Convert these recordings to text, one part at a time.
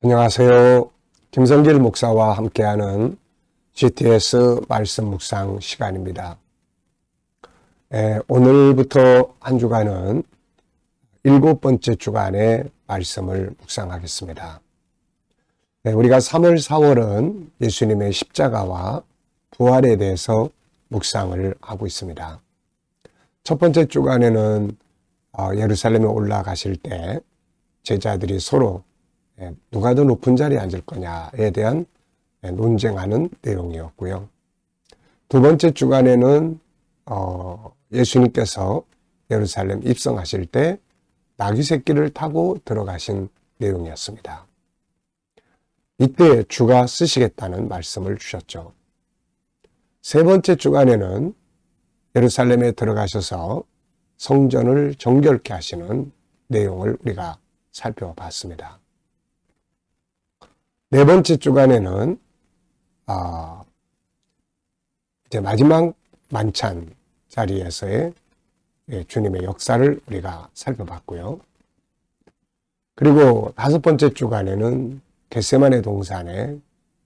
안녕하세요. 김성길 목사와 함께하는 GTS 말씀 묵상 시간입니다. 오늘부터 한 주간은 7번째 주간의 말씀을 묵상하겠습니다. 우리가 3월, 4월은 예수님의 십자가와 부활에 대해서 묵상을 하고 있습니다. 첫 번째 주간에는 예루살렘에 올라가실 때 제자들이 서로 누가 더 높은 자리에 앉을 거냐에 대한 논쟁하는 내용이었고요. 두 번째 주간에는 예수님께서 예루살렘 입성하실 때 나귀 새끼를 타고 들어가신 내용이었습니다. 이때 주가 쓰시겠다는 말씀을 주셨죠. 세 번째 주간에는 예루살렘에 들어가셔서 성전을 정결케 하시는 내용을 우리가 살펴봤습니다. 네 번째 주간에는 이제 마지막 만찬 자리에서의 주님의 역사를 우리가 살펴봤고요. 그리고 다섯 번째 주간에는 겟세마네 동산의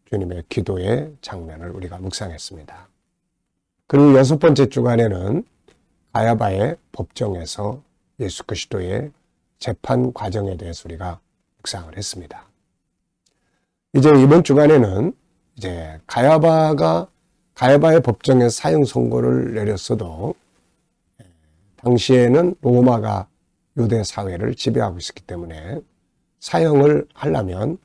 주님의 기도의 장면을 우리가 묵상했습니다. 그리고 여섯 번째 주간에는 가야바의 법정에서 예수 그리스도의 재판 과정에 대해서 우리가 묵상을 했습니다. 이제 이번 주간에는 이제 가야바의 법정에 사형 선고를 내렸어도 당시에는 로마가 유대 사회를 지배하고 있었기 때문에 사형을 하려면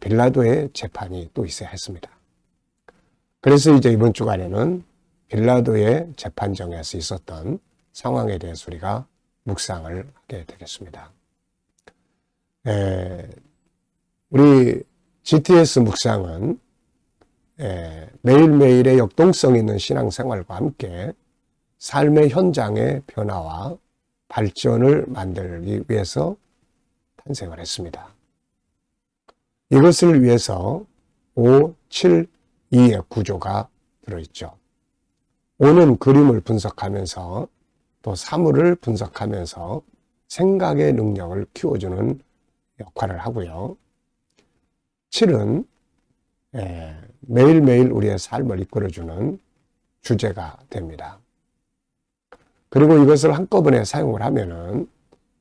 빌라도의 재판이 또 있어야 했습니다. 그래서 이제 이번 주간에는 빌라도의 재판정에서 있었던 상황에 대해서 우리가 묵상을 하게 되겠습니다. 우리 GTS 묵상은 매일매일의 역동성 있는 신앙생활과 함께 삶의 현장의 변화와 발전을 만들기 위해서 탄생을 했습니다. 이것을 위해서 5, 7, 2의 구조가 들어있죠. 5는 그림을 분석하면서 또 사물을 분석하면서 생각의 능력을 키워주는 역할을 하고요. 7은 매일매일 우리의 삶을 이끌어주는 주제가 됩니다. 그리고 이것을 한꺼번에 사용을 하면은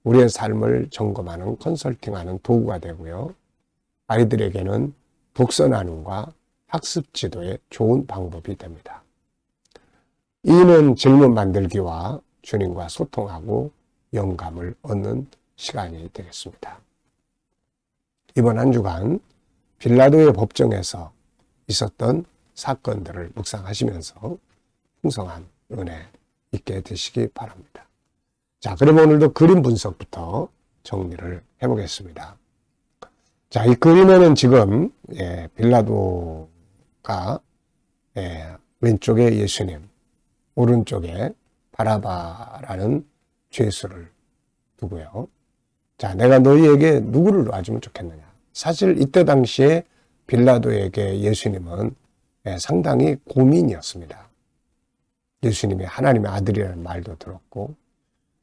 우리의 삶을 점검하는 컨설팅하는 도구가 되고요. 아이들에게는 독서 나눔과 학습 지도의 좋은 방법이 됩니다. 2는 질문 만들기와 주님과 소통하고 영감을 얻는 시간이 되겠습니다. 이번 한 주간 빌라도의 법정에서 있었던 사건들을 묵상하시면서 풍성한 은혜 있게 되시기 바랍니다. 자, 그럼 오늘도 그림 분석부터 정리를 해보겠습니다. 자, 이 그림에는 지금 빌라도가 왼쪽에 예수님, 오른쪽에 바라바라는 죄수를 두고요. 자, 내가 너희에게 누구를 놔주면 좋겠느냐. 사실 이때 당시에 빌라도에게 예수님은 상당히 고민이었습니다. 예수님이 하나님의 아들이라는 말도 들었고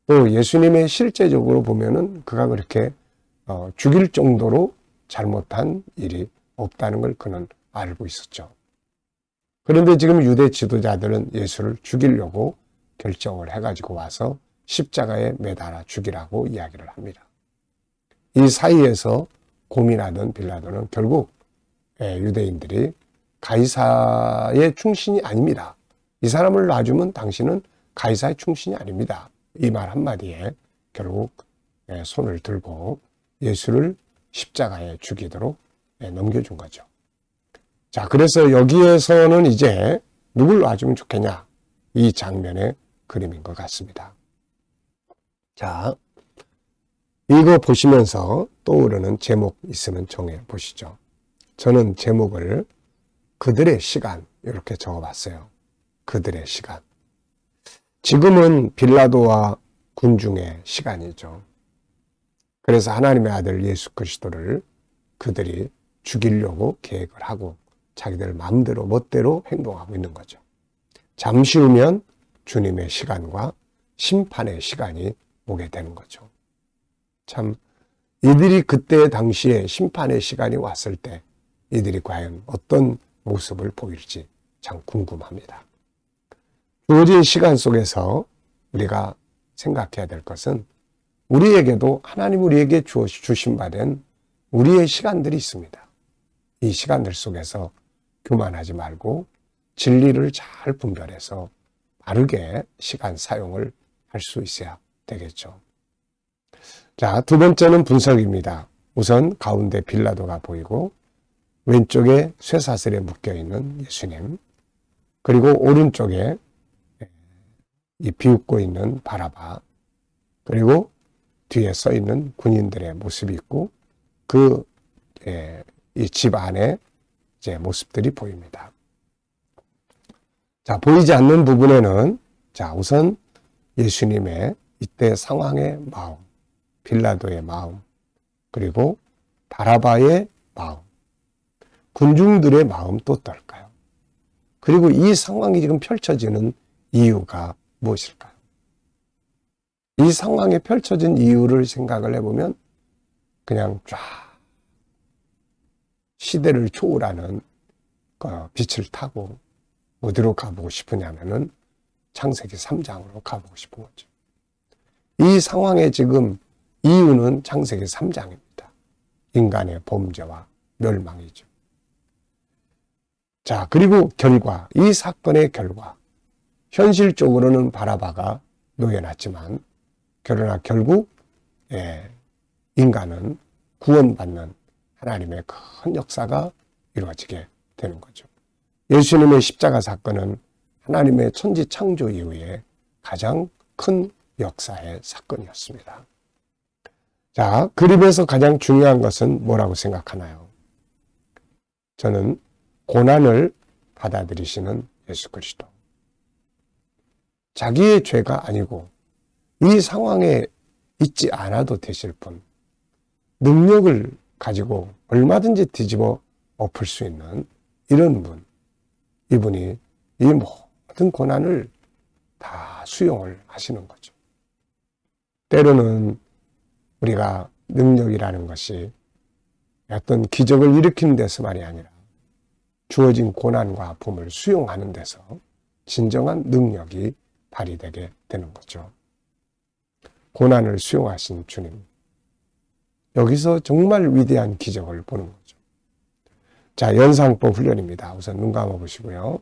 또 예수님의 실제적으로 보면은 그가 그렇게 죽일 정도로 잘못한 일이 없다는 걸 그는 알고 있었죠. 그런데 지금 유대 지도자들은 예수를 죽이려고 결정을 해가지고 와서 십자가에 매달아 죽이라고 이야기를 합니다. 이 사이에서 고민하던 빌라도는 결국 유대인들이 가이사의 충신이 아닙니다. 이 사람을 놔주면 당신은 가이사의 충신이 아닙니다. 이 말 한마디에 결국 손을 들고 예수를 십자가에 죽이도록 넘겨준 거죠. 자, 그래서 여기에서는 이제 누굴 놔주면 좋겠냐? 이 장면의 그림인 것 같습니다. 자, 이거 보시면서 떠오르는 제목 있으면 정해 보시죠. 저는 제목을 그들의 시간 이렇게 적어봤어요. 그들의 시간. 지금은 빌라도와 군중의 시간이죠. 그래서 하나님의 아들 예수 그리스도를 그들이 죽이려고 계획을 하고 자기들 마음대로 멋대로 행동하고 있는 거죠. 잠시 후면 주님의 시간과 심판의 시간이 오게 되는 거죠. 참 이들이 그때 당시에 심판의 시간이 왔을 때 이들이 과연 어떤 모습을 보일지 참 궁금합니다. 주어진 시간 속에서 우리가 생각해야 될 것은 우리에게도 하나님 우리에게 주신 바 된 우리의 시간들이 있습니다. 이 시간들 속에서 교만하지 말고 진리를 잘 분별해서 바르게 시간 사용을 할 수 있어야 되겠죠. 자, 두 번째는 분석입니다. 우선 가운데 빌라도가 보이고 왼쪽에 쇠사슬에 묶여있는 예수님, 그리고 오른쪽에 이 비웃고 있는 바라바, 그리고 뒤에 서 있는 군인들의 모습이 있고 이 집 안에 이제 모습들이 보입니다. 자, 보이지 않는 부분에는 우선 예수님의 이때 상황의 마음, 빌라도의 마음, 그리고 바라바의 마음, 군중들의 마음 또 어떨까요? 그리고 이 상황이 지금 펼쳐지는 이유가 무엇일까요? 이 상황에 펼쳐진 이유를 생각을 해보면 그냥 쫙 시대를 초월하는 빛을 타고 어디로 가보고 싶으냐면은 창세기 3장으로 가보고 싶은 거죠. 이 상황의 지금 이유는 창세기 3장입니다. 인간의 범죄와 멸망이죠. 자, 그리고 결과, 이 사건의 결과, 현실적으로는 바라바가 놓여놨지만 그러나 결국 인간은 구원받는 하나님의 큰 역사가 이루어지게 되는 거죠. 예수님의 십자가 사건은 하나님의 천지 창조 이후에 가장 큰 역사의 사건이었습니다. 자, 그림에서 가장 중요한 것은 뭐라고 생각하나요? 저는 고난을 받아들이시는 예수 그리스도. 자기의 죄가 아니고 이 상황에 있지 않아도 되실 분, 능력을 가지고 얼마든지 뒤집어 엎을 수 있는 이런 분, 이분이 이 모든 고난을 다 수용을 하시는 거죠. 때로는 우리가 능력이라는 것이 어떤 기적을 일으키는 데서만이 아니라 주어진 고난과 아픔을 수용하는 데서 진정한 능력이 발휘되게 되는 거죠. 고난을 수용하신 주님, 여기서 정말 위대한 기적을 보는 거죠. 자, 연상법 훈련입니다. 우선 눈 감아보시고요.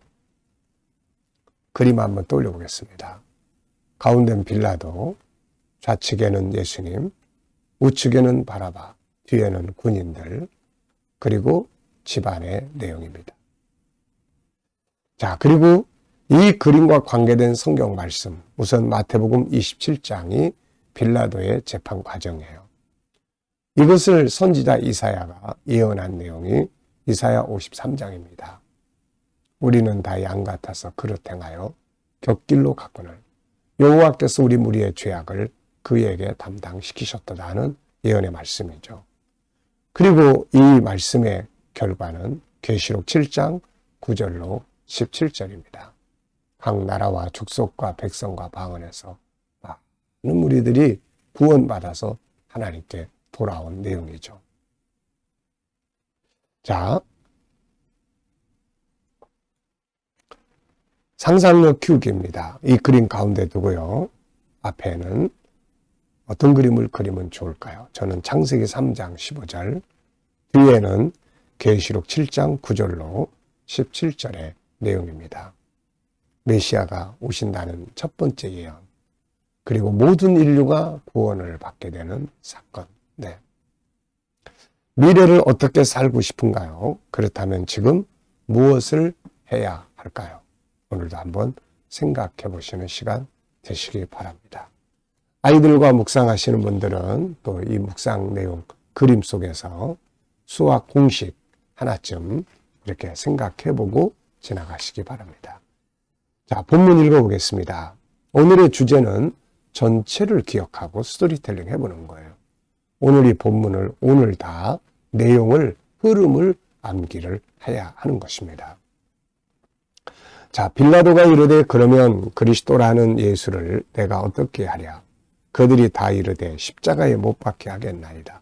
그림 한번 떠올려 보겠습니다. 가운데는 빌라도, 좌측에는 예수님, 우측에는 바라바, 뒤에는 군인들, 그리고 집안의 내용입니다. 자, 그리고 이 그림과 관계된 성경 말씀, 우선 마태복음 27장이 빌라도의 재판 과정이에요. 이것을 선지자 이사야가 예언한 내용이 이사야 53장입니다. 우리는 다 양 같아서 그릇 행하여 곁길로 갔거늘 여호와께서 우리 무리의 죄악을 그에게 담당시키셨다는 예언의 말씀이죠. 그리고 이 말씀의 결과는 계시록 7장 9절로 17절입니다. 각 나라와 족속과 백성과 방언에서 많은 무리들이 구원받아서 하나님께 돌아온 내용이죠. 자, 상상력 키우기입니다. 이 그림 가운데 두고요. 앞에는 어떤 그림을 그리면 좋을까요? 저는 창세기 3장 15절, 뒤에는 계시록 7장 9절로 17절의 내용입니다. 메시아가 오신다는 첫 번째 예언, 그리고 모든 인류가 구원을 받게 되는 사건. 네. 미래를 어떻게 살고 싶은가요? 그렇다면 지금 무엇을 해야 할까요? 오늘도 한번 생각해 보시는 시간 되시길 바랍니다. 아이들과 묵상하시는 분들은 또 이 묵상 내용 그림 속에서 수학 공식 하나쯤 이렇게 생각해 보고 지나가시기 바랍니다. 자, 본문 읽어보겠습니다. 오늘의 주제는 전체를 기억하고 스토리텔링 해보는 거예요. 오늘 이 본문을 오늘 다 내용을, 흐름을 암기를 해야 하는 것입니다. 자, 빌라도가 이르되 그러면 그리스도라는 예수를 내가 어떻게 하랴? 그들이 다 이르되 십자가에 못 박게 하겠나이다.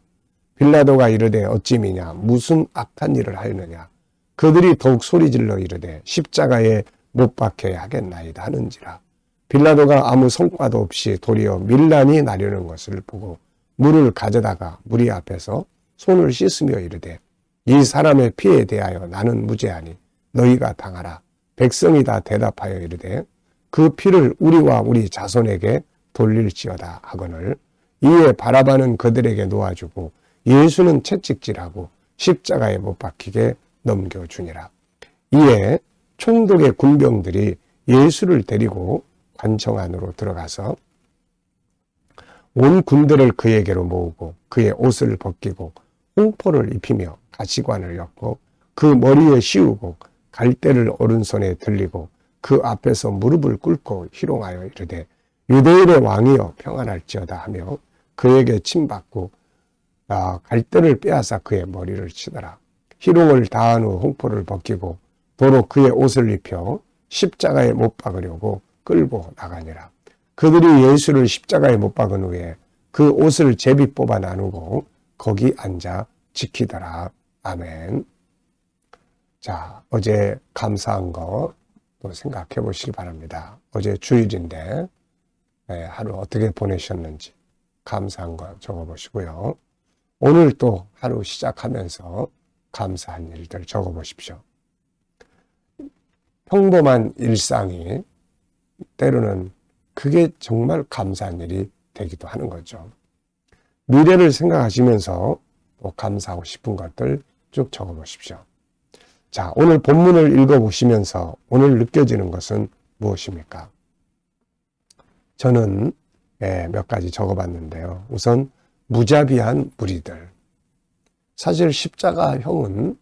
빌라도가 이르되 어찌미냐 무슨 악한 일을 하였느냐. 그들이 더욱 소리질러 이르되 십자가에 못 박혀야 하겠나이다 하는지라. 빌라도가 아무 성과도 없이 도리어 밀란이 나려는 것을 보고 물을 가져다가 무리 앞에서 손을 씻으며 이르되 이 사람의 피에 대하여 나는 무죄하니 너희가 당하라. 백성이 다 대답하여 이르되 그 피를 우리와 우리 자손에게 돌릴지어다 하거늘 이에 바라바는 그들에게 놓아주고 예수는 채찍질하고 십자가에 못 박히게 넘겨주니라. 이에 총독의 군병들이 예수를 데리고 관청 안으로 들어가서 온 군대를 그에게로 모으고 그의 옷을 벗기고 홍포를 입히며 가시관을 엮고 그 머리에 씌우고 갈대를 오른손에 들리고 그 앞에서 무릎을 꿇고 희롱하여 이르되 유대인의 왕이여 평안할지어다 하며 그에게 침받고 갈대를 빼앗아 그의 머리를 치더라. 희롱을 다한 후 홍포를 벗기고 도로 그의 옷을 입혀 십자가에 못 박으려고 끌고 나가니라. 그들이 예수를 십자가에 못 박은 후에 그 옷을 제비 뽑아 나누고 거기 앉아 지키더라. 아멘. 자, 어제 감사한 거 또 생각해 보시기 바랍니다. 어제 주일인데 하루 어떻게 보내셨는지 감사한 거 적어보시고요. 오늘 또 하루 시작하면서 감사한 일들 적어보십시오. 평범한 일상이 때로는 그게 정말 감사한 일이 되기도 하는 거죠. 미래를 생각하시면서 또 감사하고 싶은 것들 쭉 적어보십시오. 자, 오늘 본문을 읽어보시면서 오늘 느껴지는 것은 무엇입니까? 저는 몇 가지 적어봤는데요. 우선 무자비한 무리들. 사실 십자가형은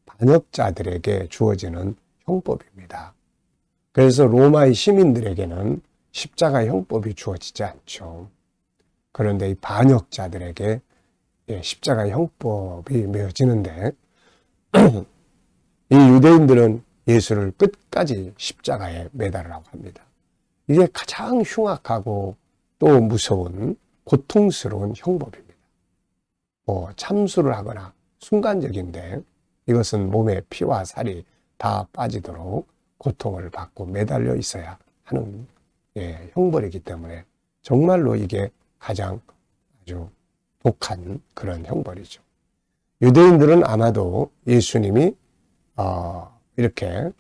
반역자들에게 주어지는 형법입니다. 그래서 로마의 시민들에게는 십자가 형법이 주어지지 않죠. 그런데 이 반역자들에게 십자가 형법이 메어지는데 이 유대인들은 예수를 끝까지 십자가에 매달으라고 합니다. 이게 가장 흉악하고 또 무서운 고통스러운 형법입니다. 참수를 하거나 순간적인데 이것은 몸에 피와 살이 다 빠지도록 고통을 받고 매달려 있어야 하는 형벌이기 때문에 정말로 이게 가장 아주 독한 그런 형벌이죠. 유대인들은 아마도 예수님이 이렇게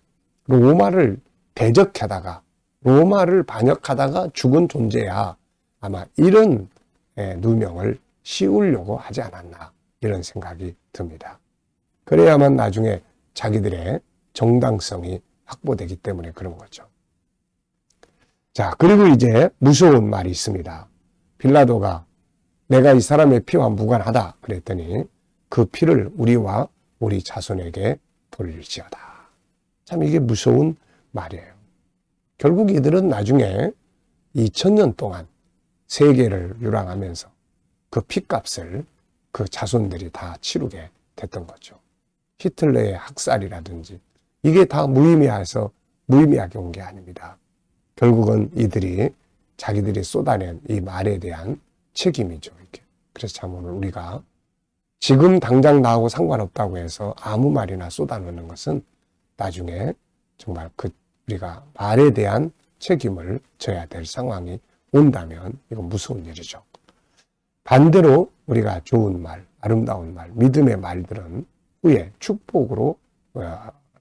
로마를 대적하다가 로마를 반역하다가 죽은 존재야 아마 이런 누명을 씌우려고 하지 않았나 이런 생각이 듭니다. 그래야만 나중에 자기들의 정당성이 확보되기 때문에 그런 거죠. 자, 그리고 이제 무서운 말이 있습니다. 빌라도가 내가 이 사람의 피와 무관하다 그랬더니 그 피를 우리와 우리 자손에게 돌릴지어다. 참 이게 무서운 말이에요. 결국 이들은 나중에 2000년 동안 세계를 유랑하면서 그 피값을 그 자손들이 다 치르게 됐던 거죠. 히틀러의 학살이라든지 이게 다 무의미하게 온 게 아닙니다. 결국은 이들이 자기들이 쏟아낸 이 말에 대한 책임이죠. 이렇게. 그래서 참 오늘 우리가 지금 당장 나하고 상관없다고 해서 아무 말이나 쏟아내는 것은 나중에 정말 우리가 말에 대한 책임을 져야 될 상황이 온다면 이건 무서운 일이죠. 반대로 우리가 좋은 말, 아름다운 말, 믿음의 말들은 후에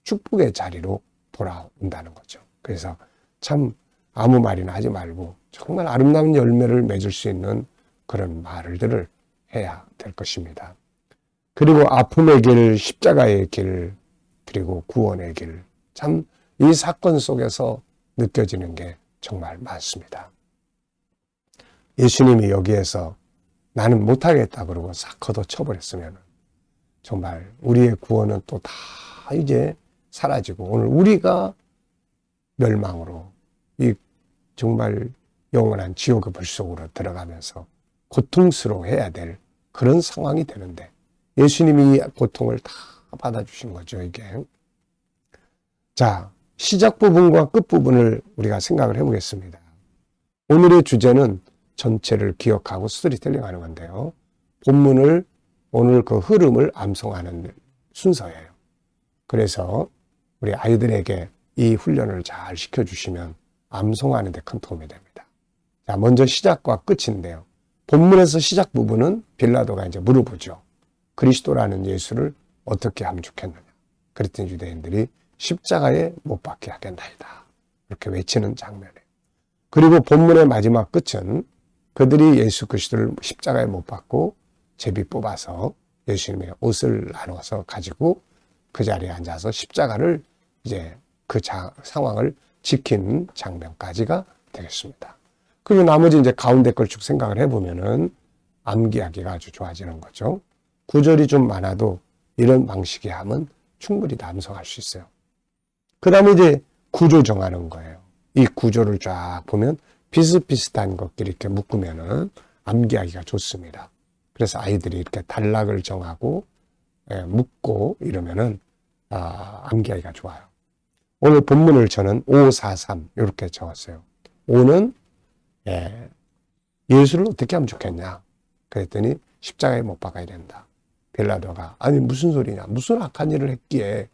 축복의 자리로 돌아온다는 거죠. 그래서 참 아무 말이나 하지 말고 정말 아름다운 열매를 맺을 수 있는 그런 말들을 해야 될 것입니다. 그리고 아픔의 길, 십자가의 길, 그리고 구원의 길. 참 이 사건 속에서 느껴지는 게 정말 많습니다. 예수님이 여기에서 나는 못하겠다 그러고 싹 걷어쳐버렸으면 정말 우리의 구원은 또 다 이제 사라지고 오늘 우리가 멸망으로 이 정말 영원한 지옥의 불 속으로 들어가면서 고통스러워해야 될 그런 상황이 되는데 예수님이 이 고통을 다 받아주신 거죠, 이게. 자, 시작 부분과 끝 부분을 우리가 생각을 해보겠습니다. 오늘의 주제는 전체를 기억하고 스토리텔링 하는 건데요. 본문을 오늘 그 흐름을 암송하는 순서예요. 그래서 우리 아이들에게 이 훈련을 잘 시켜주시면 암송하는 데 큰 도움이 됩니다. 자, 먼저 시작과 끝인데요. 본문에서 시작 부분은 빌라도가 이제 물어보죠. 그리스도라는 예수를 어떻게 하면 좋겠느냐. 그랬더니 유대인들이 십자가에 못 박게 하겠나이다. 이렇게 외치는 장면이에요. 그리고 본문의 마지막 끝은 그들이 예수 그리스도를 십자가에 못 박고 제비 뽑아서 예수님의 옷을 나눠서 가지고 그 자리에 앉아서 십자가를 이제 그 상황을 지킨 장면까지가 되겠습니다. 그리고 나머지 이제 가운데 걸 쭉 생각을 해보면은 암기하기가 아주 좋아지는 거죠. 구절이 좀 많아도 이런 방식의 하면 충분히 암송할 수 있어요. 그 다음에 이제 구조 정하는 거예요. 이 구조를 쫙 보면 비슷비슷한 것끼리 이렇게 묶으면은 암기하기가 좋습니다. 그래서 아이들이 이렇게 단락을 정하고 묶고 이러면은 암기하기가 좋아요. 오늘 본문을 저는 543 이렇게 적었어요. 5는 예수를 어떻게 하면 좋겠냐. 그랬더니 십자가에 못 박아야 된다. 빌라도가 아니 무슨 소리냐. 무슨 악한 일을 했기에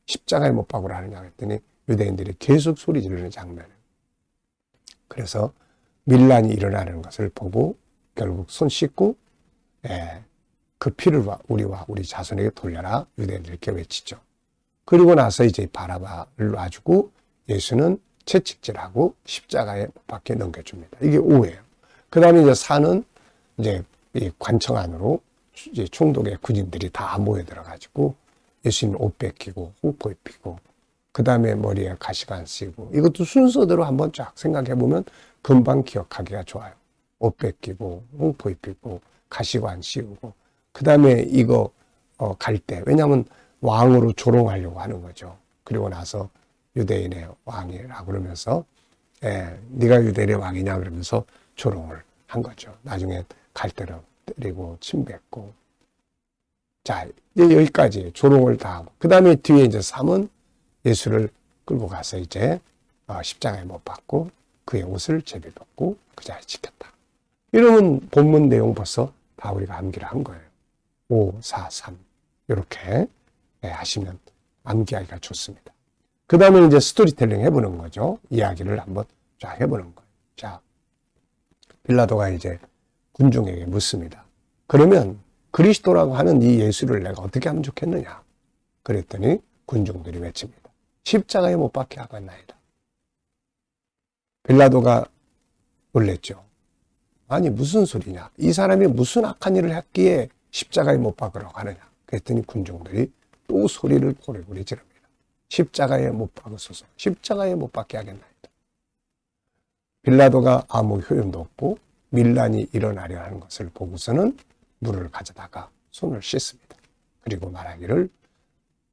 십자가에 못 박으라 하느냐 했더니 유대인들이 계속 소리 지르는 장면이에요. 그래서 밀란이 일어나는 것을 보고 결국 손 씻고 그 피를 우리와 우리 자손에게 돌려라. 유대인들이 이렇게 외치죠. 그리고 나서 이제 바라바를 놔주고 예수는 채찍질하고 십자가에 못 박혀 넘겨줍니다. 이게 5예요. 그 다음에 이제 4는 이제 이 관청 안으로 이제 총독의 군인들이 다 모여 들어가지고 예수님 옷 뺏기고 홍포 입히고 그 다음에 머리에 가시관 쓰고 이것도 순서대로 한번 쫙 생각해 보면 금방 기억하기가 좋아요. 옷 뺏기고 홍포 입히고 가시관 씌우고 그 다음에 이거 갈 때 왜냐하면 왕으로 조롱하려고 하는 거죠. 그리고 나서 유대인의 왕이라고 그러면서 네가 유대인의 왕이냐 그러면서 조롱을 한 거죠. 나중에 갈대로 때리고 침 뱉고 자 이제 여기까지 조롱을 다 하고 그 다음에 뒤에 이제 3은 예수를 끌고 가서 이제 십자가에 못 박고 그의 옷을 제비 벗고 그 자리에 지켰다. 이러면 본문 내용 벌써 다 우리가 암기를 한 거예요. 5, 4, 3 이렇게 하시면 암기하기가 좋습니다. 그 다음에 이제 스토리텔링 해보는 거죠. 이야기를 한번 쫙 해보는 거예요. 자, 빌라도가 이제 군중에게 묻습니다. 그러면 그리스도라고 하는 이 예수를 내가 어떻게 하면 좋겠느냐? 그랬더니 군중들이 외칩니다. 십자가에 못 박게 하겠나이다. 빌라도가 놀랬죠. 아니 무슨 소리냐? 이 사람이 무슨 악한 일을 했기에 십자가에 못 박으라고 하느냐? 그랬더니 군중들이 또 소리를 고래고래 지릅니다. 십자가에 못 박으소서. 십자가에 못 박게 하겠나이다. 빌라도가 아무 효용도 없고 밀란이 일어나려 하는 것을 보고서는 물을 가져다가 손을 씻습니다. 그리고 말하기를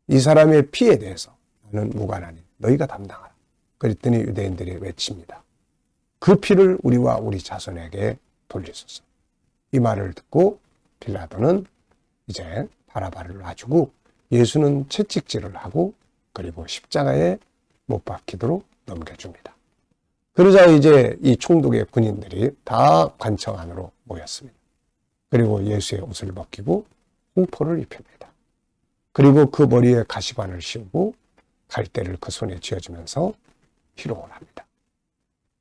이 사람의 피에 대해서 나는 무관하니 너희가 담당하라. 그랬더니 유대인들이 외칩니다. 그 피를 우리와 우리 자손에게 돌리소서. 이 말을 듣고 빌라도는 이제 바라바를 놔주고 예수는 채찍질을 하고 그리고 십자가에 못 박히도록 넘겨줍니다. 그러자 이제 이 총독의 군인들이 다 관청 안으로 모였습니다. 그리고 예수의 옷을 벗기고 홍포를 입힙니다. 그리고 그 머리에 가시관을 씌우고 갈대를 그 손에 쥐어주면서 희롱을 합니다.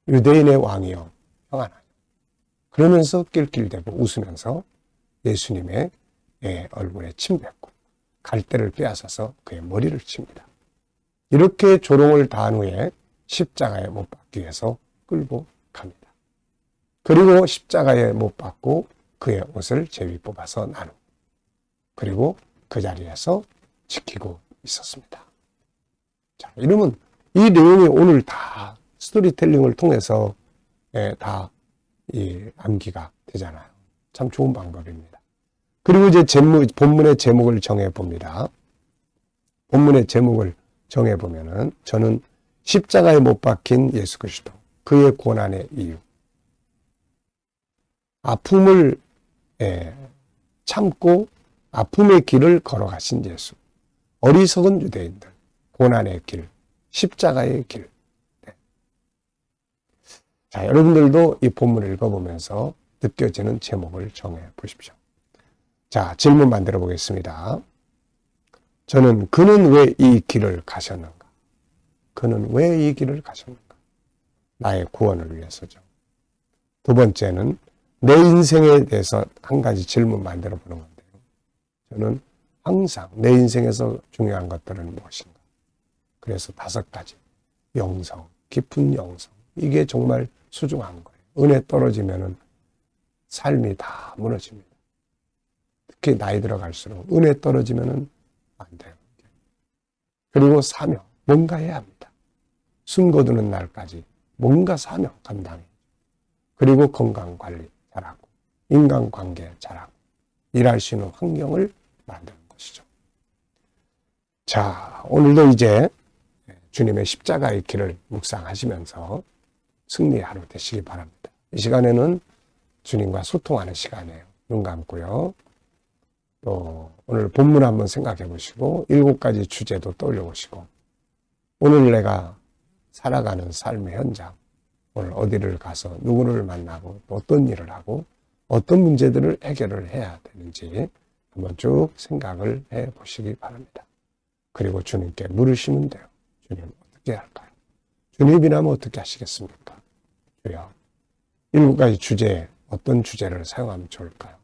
유대인의 왕이여 평안하여. 그러면서 낄낄대고 웃으면서 예수님의 얼굴에 침 뱉고 갈대를 빼앗아서 그의 머리를 칩니다. 이렇게 조롱을 다한 후에 십자가에 못 박기 위해서 끌고 갑니다. 그리고 십자가에 못 박고 그의 옷을 제비 뽑아서 나누고 그리고 그 자리에서 지키고 있었습니다. 자, 이러면 이 내용이 오늘 다 스토리텔링을 통해서 다 암기가 되잖아요. 참 좋은 방법입니다. 그리고 이제 본문의 제목을 정해 봅니다. 본문의 제목을 정해 보면은 저는 십자가에 못 박힌 예수 그리스도, 그의 고난의 이유, 아픔을 참고 아픔의 길을 걸어가신 예수, 어리석은 유대인들, 고난의 길, 십자가의 길. 네. 자, 여러분들도 이 본문을 읽어보면서 느껴지는 제목을 정해 보십시오. 자, 질문 만들어 보겠습니다. 저는 그는 왜 이 길을 가셨는가? 그는 왜 이 길을 가셨는가? 나의 구원을 위해서죠. 두 번째는 내 인생에 대해서 한 가지 질문 만들어 보는 건데요. 저는 항상 내 인생에서 중요한 것들은 무엇인가? 그래서 5가지. 영성, 깊은 영성. 이게 정말 소중한 거예요. 은혜 떨어지면은 삶이 다 무너집니다. 특히 나이 들어갈수록 은혜 떨어지면은 안 돼요. 그리고 사명, 뭔가 해야 합니다. 숨 거두는 날까지 뭔가 사명 감당해. 그리고 건강관리 잘하고 인간관계 잘하고 일할 수 있는 환경을 만드는 것이죠. 자, 오늘도 이제 주님의 십자가의 길을 묵상하시면서 승리의 하루 되시기 바랍니다. 이 시간에는 주님과 소통하는 시간이에요. 눈 감고요. 또 오늘 본문 한번 생각해 보시고 7가지 주제도 떠올려 보시고 오늘 내가 살아가는 삶의 현장, 오늘 어디를 가서 누구를 만나고 또 어떤 일을 하고 어떤 문제들을 해결을 해야 되는지 한번 쭉 생각을 해 보시기 바랍니다. 그리고 주님께 물으시면 돼요. 주님 어떻게 할까요? 주님이라면 어떻게 하시겠습니까? 주여, 7가지 주제에 어떤 주제를 사용하면 좋을까요?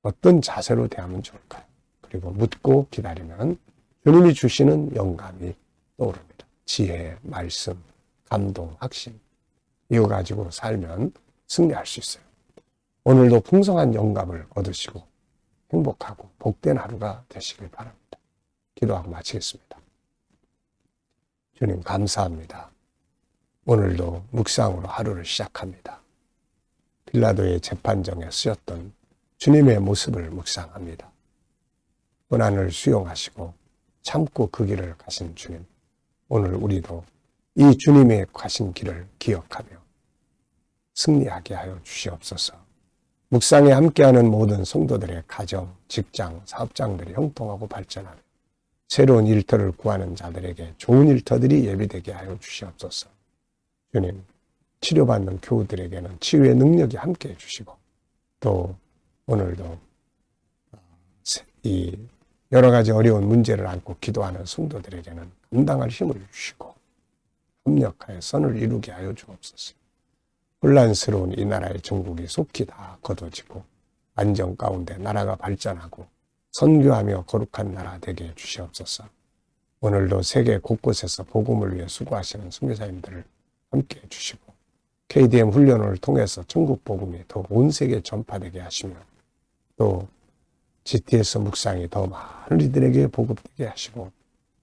어떤 자세로 대하면 좋을까요? 그리고 묻고 기다리면 주님이 주시는 영감이 떠오릅니다. 지혜, 말씀, 감동, 확신. 이거 가지고 살면 승리할 수 있어요. 오늘도 풍성한 영감을 얻으시고 행복하고 복된 하루가 되시길 바랍니다. 기도하고 마치겠습니다. 주님 감사합니다. 오늘도 묵상으로 하루를 시작합니다. 빌라도의 재판정에 쓰였던 주님의 모습을 묵상합니다. 고난을 수용하시고 참고 그 길을 가신 주님, 오늘 우리도 이 주님의 가신 길을 기억하며 승리하게 하여 주시옵소서. 묵상에 함께하는 모든 성도들의 가정, 직장, 사업장들이 형통하고 발전하며 새로운 일터를 구하는 자들에게 좋은 일터들이 예비되게 하여 주시옵소서. 주님, 치료받는 교우들에게는 치유의 능력이 함께해 주시고 또 오늘도 이 여러 가지 어려운 문제를 안고 기도하는 성도들에게는 감당할 힘을 주시고 협력하여 선을 이루게 하여 주옵소서. 혼란스러운 이 나라의 정국이 속히 다 거둬지고 안정 가운데 나라가 발전하고 선교하며 거룩한 나라 되게 해 주시옵소서. 오늘도 세계 곳곳에서 복음을 위해 수고하시는 선교사님들을 함께 해 주시고 KDM 훈련을 통해서 천국 복음이 더 온 세계에 전파되게 하시며 또 GTS 묵상이 더 많은 이들에게 보급되게 하시고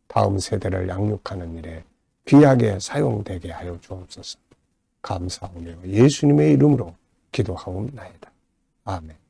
다음 세대를 양육하는 일에 귀하게 사용되게 하여 주옵소서. 감사하며 예수님의 이름으로 기도하옵나이다. 아멘.